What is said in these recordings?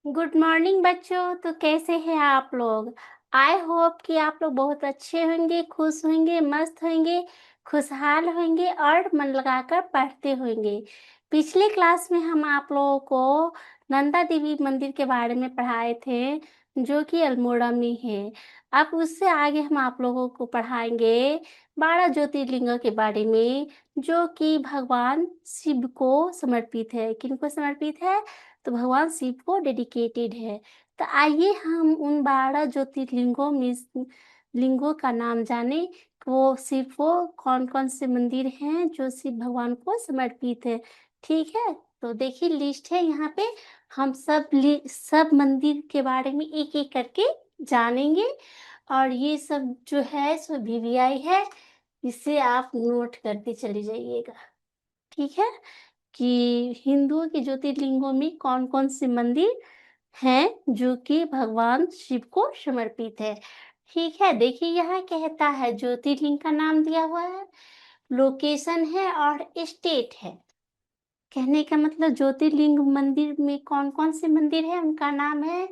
Good morning बच्चों। तो कैसे हैं आप लोग? आई होप कि आप लोग बहुत अच्छे होंगे, खुश होंगे, मस्त होंगे, खुशहाल होंगे और मन लगाकर पढ़ते होंगे। पिछले क्लास में हम आप लोगों को नंदा देवी मंदिर के बारे में पढ़ाए थे, जो कि अल्मोड़ा में है। अब उससे आगे हम आप लोगों को पढ़ाएंगे 12 ज्योतिर्लिंग के बारे में, जो कि भगवान शिव को समर्पित है। किनको समर्पित है? तो भगवान शिव को डेडिकेटेड है। तो आइए हम उन 12 ज्योतिर्लिंगों में लिंगों का नाम जाने। वो शिव को कौन कौन से मंदिर हैं जो शिव भगवान को समर्पित है। ठीक है, तो देखिए लिस्ट है यहाँ पे। हम सब मंदिर के बारे में एक एक करके जानेंगे। और ये सब जो है सो वीवीआई है, इसे आप नोट करते चले जाइएगा। ठीक है, कि हिंदुओं के ज्योतिर्लिंगों में कौन कौन से मंदिर हैं जो कि भगवान शिव को समर्पित है। ठीक है, देखिए यहाँ कहता है ज्योतिर्लिंग का नाम दिया हुआ है, लोकेशन है और स्टेट है। कहने का मतलब ज्योतिर्लिंग मंदिर में कौन कौन से मंदिर है, उनका नाम है,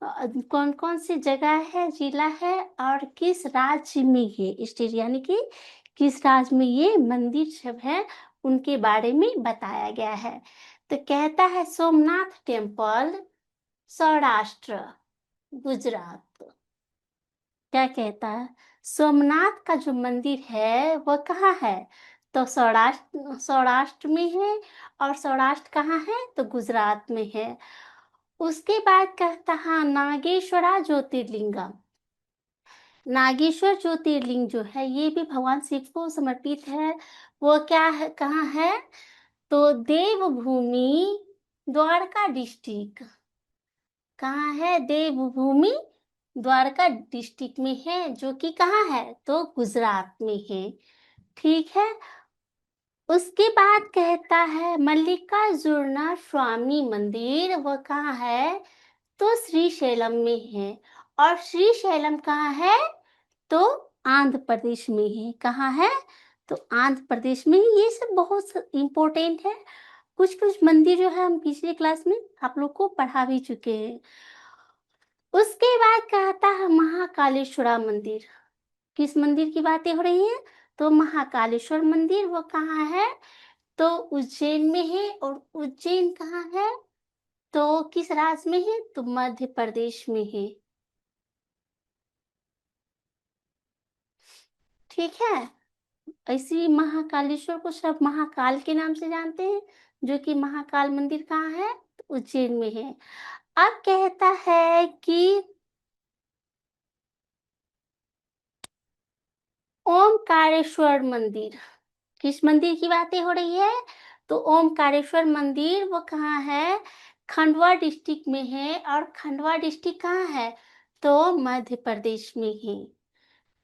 कौन कौन सी जगह है, जिला है, और किस राज्य में ये स्टेट यानी कि किस राज्य में ये मंदिर सब है, उनके बारे में बताया गया है। तो कहता है सोमनाथ टेम्पल, सौराष्ट्र, गुजरात। क्या कहता है? सोमनाथ का जो मंदिर है वह कहाँ है? तो सौराष्ट्र में है। और सौराष्ट्र कहाँ है? तो गुजरात में है। उसके बाद कहता है नागेश्वरा ज्योतिर्लिंगम। नागेश्वर ज्योतिर्लिंग जो है ये भी भगवान शिव को समर्पित है। वो क्या है, कहाँ है? तो देवभूमि, द्वारका डिस्ट्रिक्ट। कहाँ है? देवभूमि, द्वारका डिस्ट्रिक्ट में है, जो कि कहाँ है? तो गुजरात में है। ठीक है, उसके बाद कहता है मल्लिकार्जुन स्वामी मंदिर, वह कहाँ है? तो श्रीशैलम में है। और श्रीशैलम कहाँ है? तो आंध्र प्रदेश में है। कहाँ है? तो आंध्र प्रदेश में ही। ये सब बहुत इम्पोर्टेंट है। कुछ कुछ मंदिर जो है हम पिछले क्लास में आप लोग को पढ़ा भी चुके हैं। उसके बाद कहता है महाकालेश्वरा मंदिर। किस मंदिर की बातें हो रही है? तो महाकालेश्वर मंदिर, वो कहाँ है? तो उज्जैन में है। और उज्जैन कहाँ है? तो किस राज्य में है? तो मध्य प्रदेश में है। ठीक है, ऐसी महाकालेश्वर को सब महाकाल के नाम से जानते हैं, जो कि महाकाल मंदिर कहाँ है? तो उज्जैन में है। अब कहता है कि ओमकारेश्वर मंदिर। किस मंदिर की बातें हो रही है? तो ओमकारेश्वर मंदिर, वो कहाँ है? खंडवा डिस्ट्रिक्ट में है। और खंडवा डिस्ट्रिक्ट कहाँ है? तो मध्य प्रदेश में है।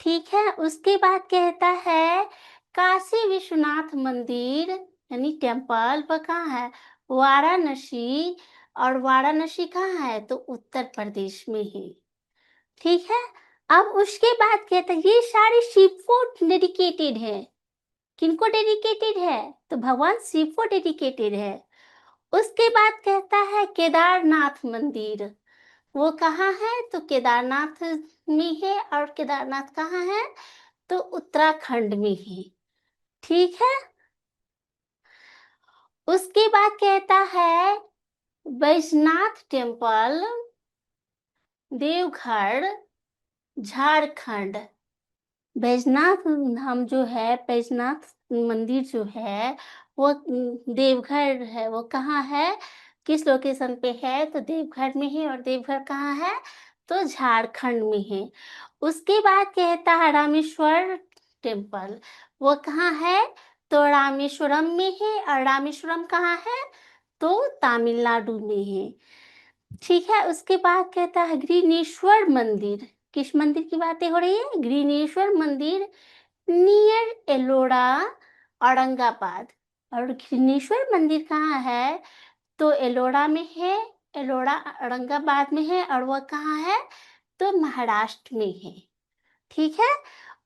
ठीक है, उसके बाद कहता है काशी विश्वनाथ मंदिर यानी टेम्पल, वो कहाँ है? वाराणसी। और वाराणसी कहाँ है? तो उत्तर प्रदेश में है। ठीक है, अब उसके बाद कहता है ये सारी शिव को डेडिकेटेड है। किनको डेडिकेटेड है? तो भगवान शिव को डेडिकेटेड है। उसके बाद कहता है केदारनाथ मंदिर, वो कहाँ है? तो केदारनाथ में है। और केदारनाथ कहाँ है? तो उत्तराखंड में है। ठीक है, उसके बाद कहता है बैजनाथ टेम्पल, देवघर, झारखंड। बैजनाथ धाम जो है, बैजनाथ मंदिर जो है, वो देवघर है। वो कहाँ है? किस लोकेशन पे है? तो देवघर में है। और देवघर कहाँ है? तो झारखंड में है। उसके बाद कहता है रामेश्वर टेम्पल, वो कहाँ है? तो रामेश्वरम में है। और रामेश्वरम कहाँ है? तो तमिलनाडु में है। ठीक है, उसके बाद कहता है ग्रीनेश्वर मंदिर। किस मंदिर की बातें हो रही है? ग्रीनेश्वर मंदिर, नियर एलोरा, औरंगाबाद। और ग्रीनेश्वर मंदिर कहाँ है? तो एलोरा में है। एलोरा औरंगाबाद में है। और वह कहाँ है? तो महाराष्ट्र में है। ठीक है,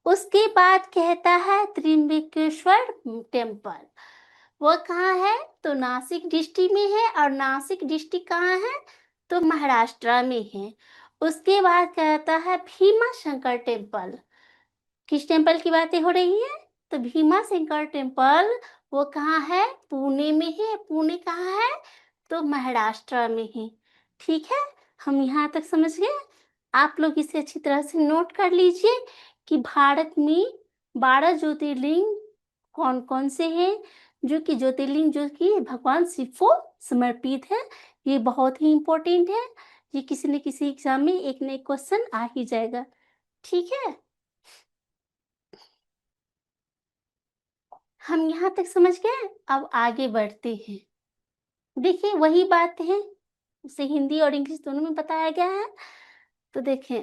उसके बाद कहता है त्रिम्बकेश्वर टेम्पल, वो कहाँ है? तो नासिक डिस्ट्रिक्ट में है। और नासिक डिस्ट्रिक्ट कहाँ है? तो महाराष्ट्र में है। उसके बाद कहता है भीमा शंकर टेम्पल। किस टेम्पल की बातें हो रही है? तो भीमा शंकर टेम्पल वो कहाँ है? पुणे में है। पुणे कहाँ है? तो महाराष्ट्र में है। ठीक है, हम यहाँ तक समझ गए। आप लोग इसे अच्छी तरह से नोट कर लीजिए कि भारत में 12 ज्योतिर्लिंग कौन कौन से हैं, जो कि ज्योतिर्लिंग जो कि भगवान शिव को समर्पित है। ये बहुत ही इम्पोर्टेंट है। ये किसी न किसी एग्जाम में एक न एक क्वेश्चन आ ही जाएगा। ठीक है, हम यहाँ तक समझ गए। अब आगे बढ़ते हैं। देखिए वही बात है, उसे हिंदी और इंग्लिश दोनों में बताया गया है। तो देखें,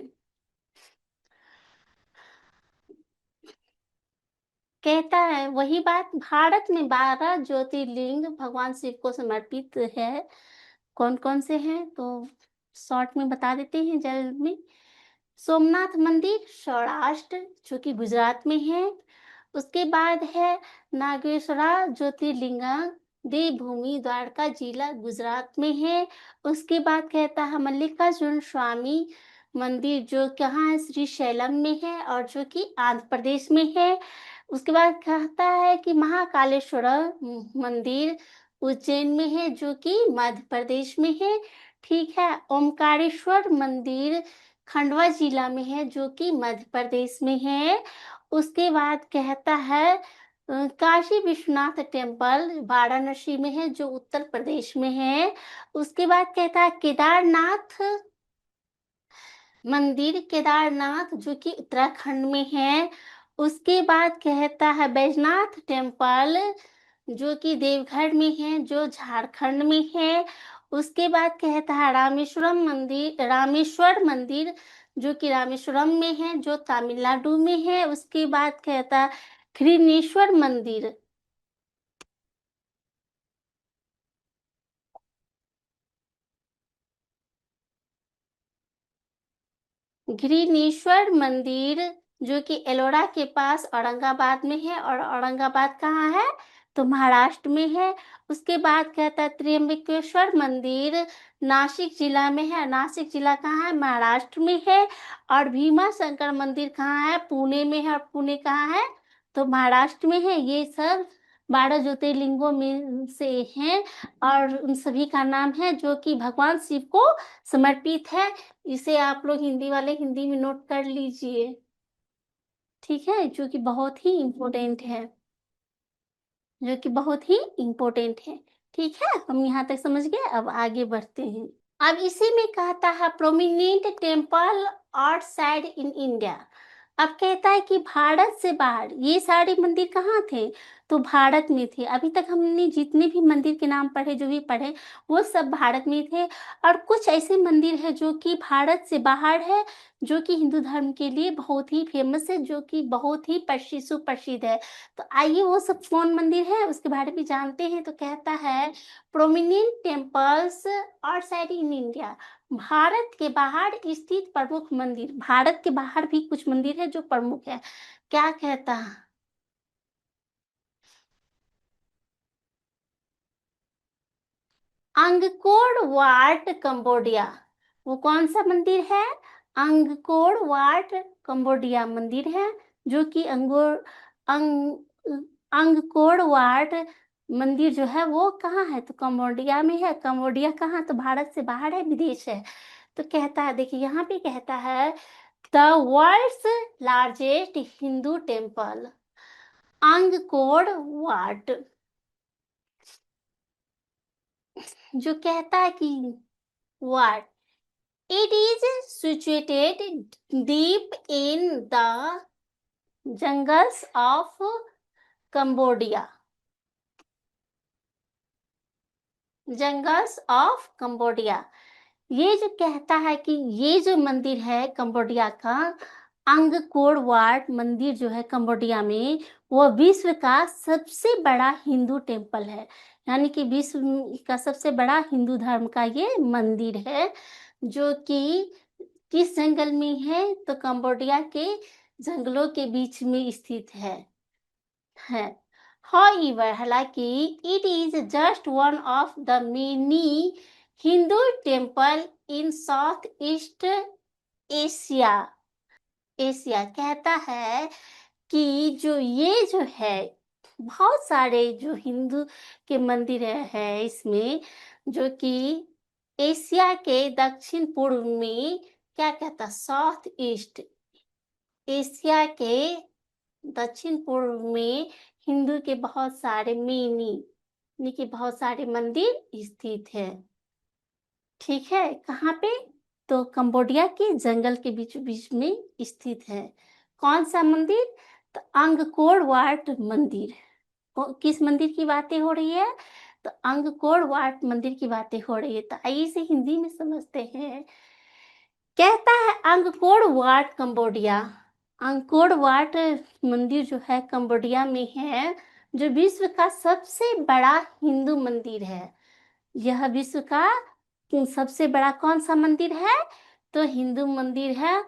कहता है वही बात, भारत में 12 ज्योतिर्लिंग भगवान शिव को समर्पित है। कौन कौन से हैं तो शॉर्ट में बता देते हैं जल्द में। सोमनाथ मंदिर सौराष्ट्र जो कि गुजरात में है। उसके बाद है नागेश्वरा ज्योतिर्लिंगा देवभूमि द्वारका जिला गुजरात में है। उसके बाद कहता है मल्लिकार्जुन स्वामी मंदिर जो कहाँ है? श्री शैलम में है और जो कि आंध्र प्रदेश में है। उसके बाद कहता है कि महाकालेश्वर मंदिर उज्जैन में है जो कि मध्य प्रदेश में है। ठीक है, ओमकारेश्वर मंदिर खंडवा जिला में है जो कि मध्य प्रदेश में है। उसके बाद कहता है काशी विश्वनाथ टेम्पल वाराणसी में है जो उत्तर प्रदेश में है। उसके बाद कहता है केदारनाथ मंदिर केदारनाथ जो कि उत्तराखंड में है। उसके बाद कहता है बैजनाथ टेम्पल जो कि देवघर में है जो झारखंड में है। उसके बाद कहता है रामेश्वर मंदिर जो कि रामेश्वरम में है जो तमिलनाडु में है। उसके बाद कहता है घृणेश्वर मंदिर घृणेश्वर मंदिर जो कि एलोरा के पास औरंगाबाद में है। और औरंगाबाद कहाँ है? तो महाराष्ट्र में है। उसके बाद कहता है त्र्यंबकेश्वर मंदिर नासिक जिला में है। नासिक जिला कहाँ है? महाराष्ट्र में है। और भीमा शंकर मंदिर कहाँ है? पुणे में है। और पुणे कहाँ है? तो महाराष्ट्र में है। ये सब 12 ज्योतिर्लिंगों में से हैं और उन सभी का नाम है जो कि भगवान शिव को समर्पित है। इसे आप लोग हिंदी वाले हिंदी में नोट कर लीजिए। ठीक है, जो कि बहुत ही इम्पोर्टेंट है, जो कि बहुत ही इम्पोर्टेंट है। ठीक है, हम यहाँ तक समझ गए। अब आगे बढ़ते हैं। अब इसी में कहता है prominent temple outside in India. अब कहता है कि भारत से बाहर ये सारे मंदिर कहाँ थे? तो भारत में थे। अभी तक हमने जितने भी मंदिर के नाम पढ़े, जो भी पढ़े, वो सब भारत में थे। और कुछ ऐसे मंदिर है जो कि भारत से बाहर है, जो कि हिंदू धर्म के लिए बहुत ही फेमस है, जो कि बहुत ही सुप्रसिद्ध है। तो आइए वो सब कौन मंदिर है उसके बारे में जानते हैं। तो कहता है prominent temples outside in India. Bharat के बाहर स्थित प्रमुख मंदिर। भारत के बाहर भी कुछ मंदिर है जो प्रमुख है। क्या कहता है? Angkor Wat Cambodia. वो कौन सा मंदिर है? अंगकोर वाट कंबोडिया मंदिर है जो कि अंगकोर वाट मंदिर जो है वो कहाँ है? तो कंबोडिया में है। कंबोडिया कहाँ? तो भारत से बाहर है, विदेश है। तो कहता है, देखिए यहाँ पे कहता है the world's largest Hindu temple Angkor Wat, जो कहता है कि what it is situated deep in the jungles of Cambodia. Jungles of Cambodia, ये जो कहता है कि ये जो मंदिर है कंबोडिया का, अंगकोर वाट मंदिर जो है कंबोडिया में, वो विश्व का सबसे बड़ा हिंदू टेम्पल है। यानी कि विश्व का सबसे बड़ा हिंदू धर्म का ये मंदिर है, जो कि किस जंगल में है? तो कंबोडिया के जंगलों के बीच में स्थित है। However, हालांकि it is just one of the many Hindu temple in south east Asia. Asia कहता है कि जो है बहुत सारे जो हिंदू के मंदिर है इसमें, जो कि एशिया के दक्षिण पूर्व में, क्या कहता, साउथ ईस्ट एशिया के दक्षिण पूर्व में हिंदू के बहुत सारे यानी कि बहुत सारे मंदिर स्थित है। ठीक है, कहाँ पे? तो कंबोडिया के जंगल के बीच बीच में स्थित है। कौन सा मंदिर? तो अंगकोर वाट मंदिर। किस मंदिर की बातें हो रही है? तो अंगकोर वाट मंदिर की बातें हो रही है। तो आइए इसे हिंदी में समझते हैं। कहता है Angkor Wat Cambodia. Angkor Wat मंदिर जो है कंबोडिया में है, जो विश्व का सबसे बड़ा हिंदू मंदिर है। यह विश्व का सबसे बड़ा कौन सा मंदिर है? तो हिंदू मंदिर है।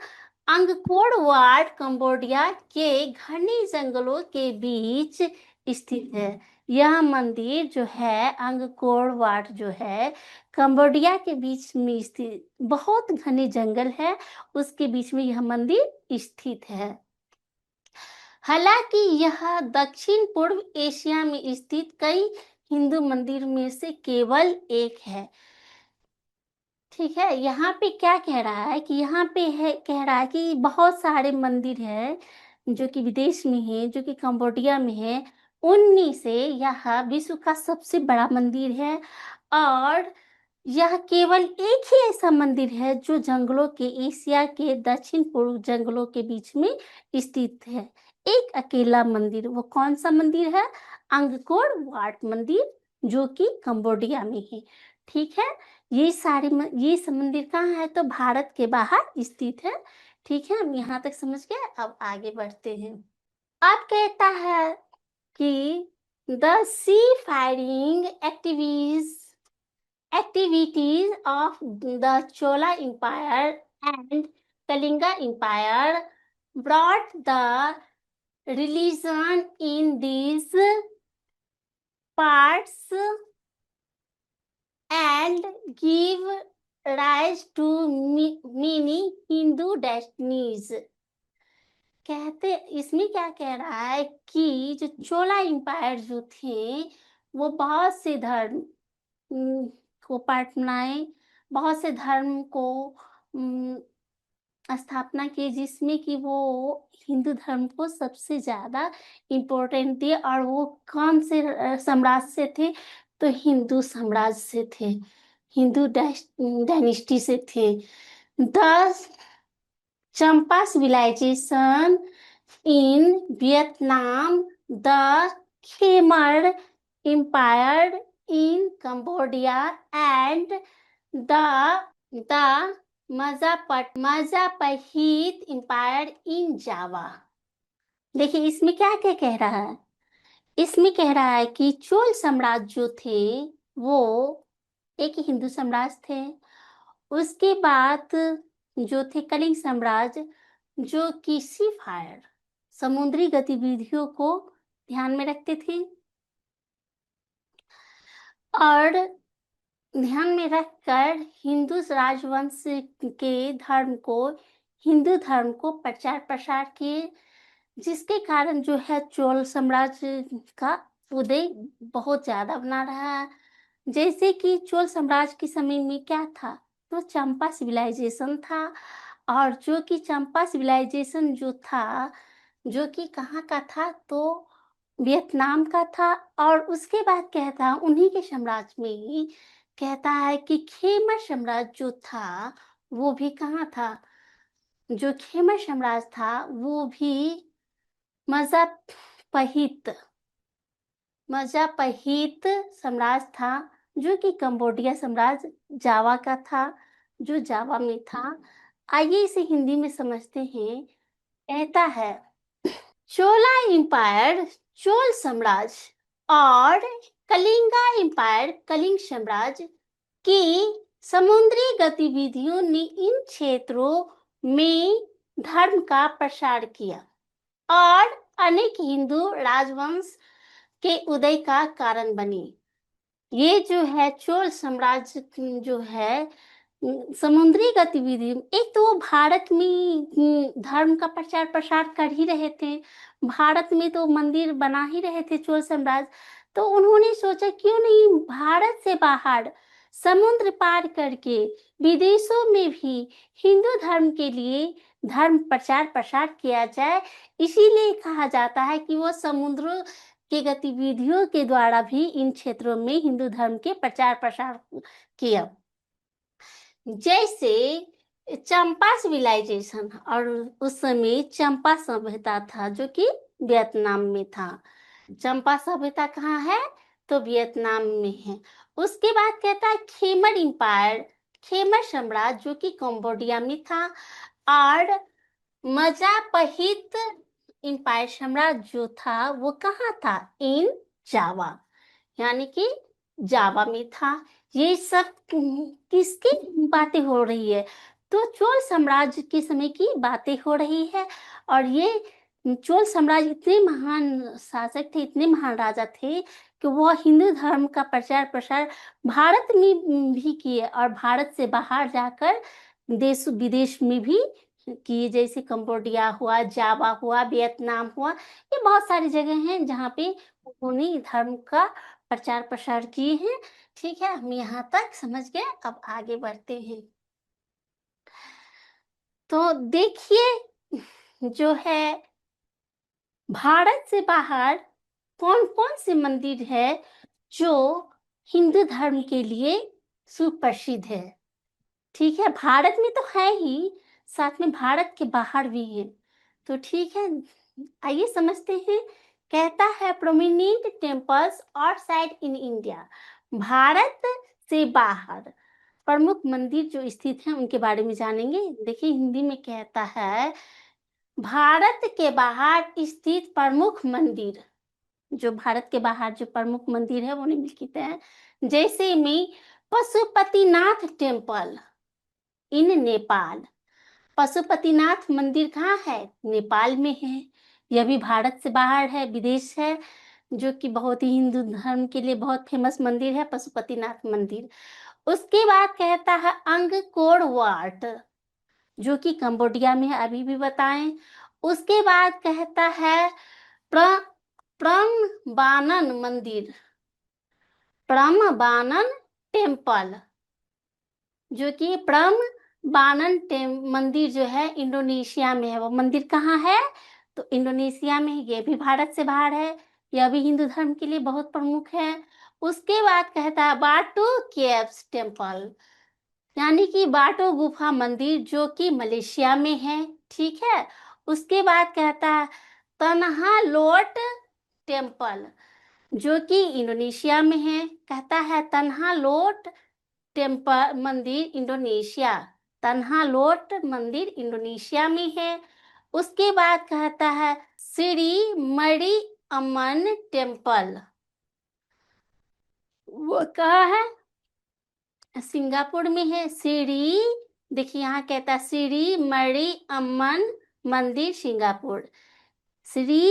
अंगकोर वाट कंबोडिया के घने जंगलों के बीच स्थित है। यह मंदिर जो है अंगकोर वाट जो है कंबोडिया के बीच में स्थित, बहुत घने जंगल है, उसके बीच में यह मंदिर स्थित है। हालांकि यह दक्षिण पूर्व एशिया में स्थित कई हिंदू मंदिर में से केवल एक है। ठीक है, यहाँ पे क्या कह रहा है कि यहाँ पे है, कह रहा है कि बहुत सारे मंदिर है जो कि विदेश में है, जो कि कंबोडिया में है, उनमें से यह विश्व का सबसे बड़ा मंदिर है। और यह केवल एक ही ऐसा मंदिर है जो जंगलों के, एशिया के दक्षिण पूर्व जंगलों के बीच में स्थित है। एक अकेला मंदिर, वो कौन सा मंदिर है? अंगकोर वाट मंदिर, जो कि कंबोडिया में है। ठीक है, ये सब मंदिर कहाँ है? तो भारत के बाहर स्थित है। ठीक है, हम यहाँ तक समझ गए। अब आगे बढ़ते हैं। अब कहता है कि the cease firing activities of the Chola Empire and Kalinga Empire brought the religion in these parts and give rise to many Hindu destinies। कहते, इसमें क्या कह रहा है कि जो चोला एम्पायर जो थे वो बहुत से धर्म को अपनाए, बहुत से धर्म को स्थापना की, जिसमें कि वो हिंदू धर्म को सबसे ज्यादा इम्पोर्टेंट दिए। और वो कौन से साम्राज्य से थे? तो हिंदू साम्राज्य से थे, हिंदू डायनेस्टी से थे। The Champa civilization in Vietnam, the Khmer empire in Cambodia and the Majapahit empire in Java. देखिए इसमें क्या क्या कह रहा है? इसमें कह रहा है कि चोल साम्राज्य जो थे वो एक हिंदू साम्राज्य थे। उसके बाद जो थे कलिंग साम्राज्य, जो कि सी फायर, समुद्री गतिविधियों को ध्यान में रखते थे और ध्यान में रखकर हिंदू राजवंश के धर्म को, हिंदू धर्म को प्रचार प्रसार किए, जिसके कारण जो है चोल साम्राज्य का उदय बहुत ज्यादा बना रहा। जैसे कि चोल साम्राज्य के समय में क्या था? तो चंपा सिविलाइजेशन था। और जो कि चंपा सिविलाइजेशन जो था, जो कि कहाँ का था? तो वियतनाम का था। और उसके बाद कहता है उन्हीं के साम्राज्य में ही कहता है कि खेमर साम्राज्य जो था वो भी कहाँ था? जो खेमर साम्राज्य था वो भी मजापहित साम्राज्य था, जो कि कंबोडिया साम्राज्य जावा का था, जो जावा में था। आइए इसे हिंदी में समझते हैं। कहता है चोला एम्पायर, चोल साम्राज्य, और कलिंगा एम्पायर, कलिंग साम्राज्य की समुद्री गतिविधियों ने इन क्षेत्रों में धर्म का प्रसार किया और अनेक हिंदू राजवंश के उदय का कारण बनी। ये जो है चोल साम्राज्य जो है समुद्री गतिविधि, एक तो वो भारत में धर्म का प्रचार प्रसार कर ही रहे थे, भारत में तो मंदिर बना ही रहे थे चोल साम्राज्य। तो उन्होंने सोचा क्यों नहीं भारत से बाहर समुद्र पार करके विदेशों में भी हिंदू धर्म के लिए धर्म प्रचार प्रसार किया जाए। इसीलिए कहा जाता है कि वो समुद्र की गतिविधियों के द्वारा भी इन क्षेत्रों में हिंदू धर्म के प्रचार प्रसार किया। जैसे चंपा सिविलाइजेशन, और उस समय चंपा सभ्यता था जो कि वियतनाम में था। चंपा सभ्यता कहाँ है? तो वियतनाम में है। उसके बाद कहता है खेमर इंपायर, खेमर साम्राज्य जो कि कंबोडिया में था, और मजापहित इंपायर साम्राज्य जो था वो कहाँ था? इन जावा, यानी कि जावा में था। ये सब किसकी बातें हो रही है? तो चोल साम्राज्य के समय की बातें हो रही है। और ये चोल साम्राज्य इतने महान शासक थे, इतने महान राजा थे कि वो हिंदू धर्म का प्रचार प्रसार भारत में भी किए और भारत से बाहर जाकर देश विदेश में भी किए, जैसे कंबोडिया हुआ, जावा हुआ, वियतनाम हुआ। ये बहुत सारी जगह हैं जहाँ पे उन्होंने धर्म का प्रचार प्रसार किए हैं। ठीक है, हम यहाँ तक समझ गए, अब आगे बढ़ते हैं। तो देखिए जो है भारत से बाहर कौन कौन से मंदिर है जो हिंदू धर्म के लिए सुप्रसिद्ध है। ठीक है, भारत में तो है ही, साथ में भारत के बाहर भी है। तो ठीक है, आइए समझते हैं। कहता है prominent temples outside in India, Bharat से बाहर प्रमुख मंदिर जो स्थित हैं उनके बारे में जानेंगे। देखिए हिंदी में कहता है भारत के बाहर स्थित प्रमुख मंदिर, जो भारत के बाहर जो प्रमुख मंदिर है वो निम्नलिखित है। जैसे में पशुपतिनाथ टेम्पल इन नेपाल, पशुपतिनाथ मंदिर कहाँ है? नेपाल में है। यह भी भारत से बाहर है, विदेश है, जो कि बहुत ही हिंदू धर्म के लिए बहुत फेमस मंदिर है पशुपतिनाथ मंदिर। उसके बाद कहता है अंगकोर वाट, जो कि कंबोडिया में है, अभी भी बताएं। उसके बाद कहता है प्रमबानन मंदिर, प्रमबानन टेम्पल, जो कि प्रमबानन मंदिर जो है इंडोनेशिया में है। वो मंदिर कहाँ है? तो इंडोनेशिया में है। ये भी भारत से बाहर है, यह भी हिंदू धर्म के लिए बहुत प्रमुख है। उसके बाद कहता है बाटू केव्स टेम्पल, यानी कि बाटो गुफा मंदिर, जो कि मलेशिया में है। ठीक है, उसके बाद कहता है तनहा लोट टेम्पल, जो कि इंडोनेशिया में है। कहता है तनहा लोट टेम्पल मंदिर इंडोनेशिया, तन्हा लोट मंदिर इंडोनेशिया में है। उसके बाद कहता है श्री मणि अम्मन टेम्पल, वो कहाँ है? सिंगापुर में है। श्री, देखिए यहाँ कहता है श्री मणि अम्मन मंदिर सिंगापुर, श्री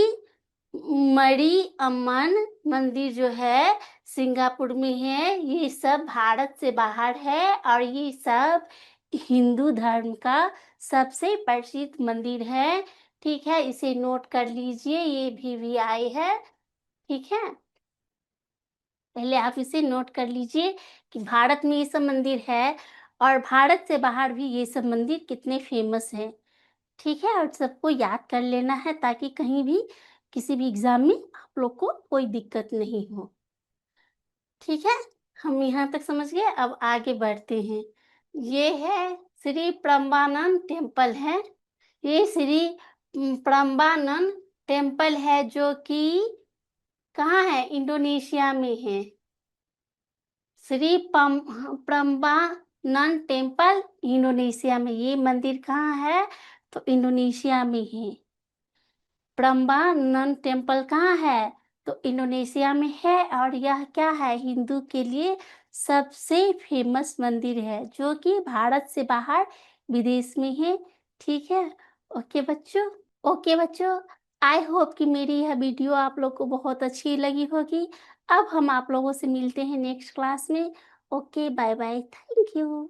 मणि अम्मन मंदिर जो है सिंगापुर में है। ये सब भारत से बाहर है और ये सब हिंदू धर्म का सबसे प्रसिद्ध मंदिर है। ठीक है, इसे नोट कर लीजिए, ये VVI है। ठीक है, पहले आप इसे नोट कर लीजिए कि भारत में ये सब मंदिर है और भारत से बाहर भी ये सब मंदिर कितने फेमस हैं। ठीक है, और सबको याद कर लेना है ताकि कहीं भी किसी भी एग्जाम में आप लोग को कोई दिक्कत नहीं हो। ठीक है, हम यहाँ तक समझ गए, अब आगे बढ़ते हैं। ये है श्री प्रम्बानंद टेम्पल है, ये श्री प्रम्बानंद टेम्पल है जो कि कहाँ है? इंडोनेशिया में है। श्री प्रम्बानंद टेम्पल इंडोनेशिया में, ये मंदिर कहाँ है? तो इंडोनेशिया में है। प्रम्बानंद टेम्पल कहाँ है? तो इंडोनेशिया में है। और यह क्या है? हिंदू के लिए सबसे फेमस मंदिर है जो कि भारत से बाहर विदेश में है। ठीक है, ओके बच्चों, ओके बच्चों, आई होप कि मेरी यह वीडियो आप लोग को बहुत अच्छी लगी होगी। अब हम आप लोगों से मिलते हैं नेक्स्ट क्लास में। Okay, bye bye, thank you.